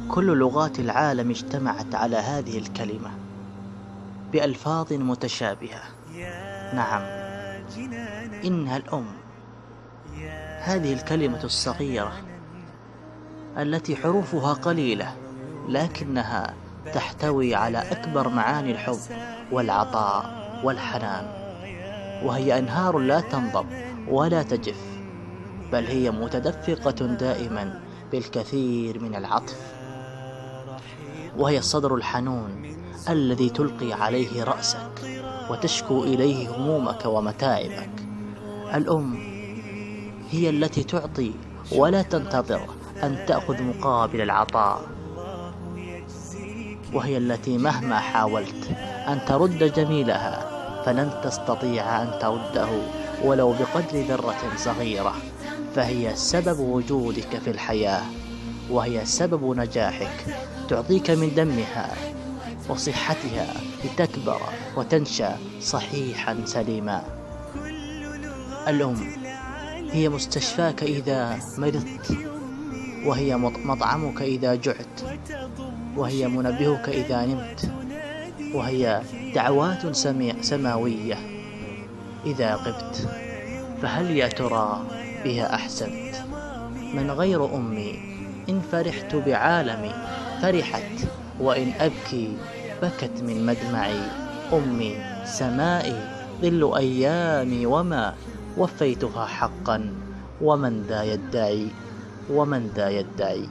كل لغات العالم اجتمعت على هذه الكلمة بألفاظ متشابهة. نعم، إنها الأم، هذه الكلمة الصغيرة التي حروفها قليلة لكنها تحتوي على أكبر معاني الحب والعطاء والحنان، وهي أنهار لا تنضب ولا تجف، بل هي متدفقة دائما بالكثير من العطف، وهي الصدر الحنون الذي تلقي عليه رأسك وتشكو إليه همومك ومتاعبك. الأم هي التي تعطي ولا تنتظر أن تأخذ مقابل العطاء، وهي التي مهما حاولت أن ترد جميلها فلن تستطيع أن ترده ولو بقدر ذرة صغيرة، فهي سبب وجودك في الحياة، وهي سبب نجاحك، تعطيك من دمها وصحتها لتكبر وتنشأ صحيحا سليما. الأم هي مستشفاك إذا مرضت، وهي مطعمك إذا جعت، وهي منبهك إذا نمت، وهي دعوات سماوية إذا غبت. فهل يا ترى بها أحسنت؟ من غير أمي إن فرحت بعالمي فرحت، وإن أبكي بكت من مدمعي. أمي سمائي ظل أيامي وما وفيتها حقا، ومن ذا يدعي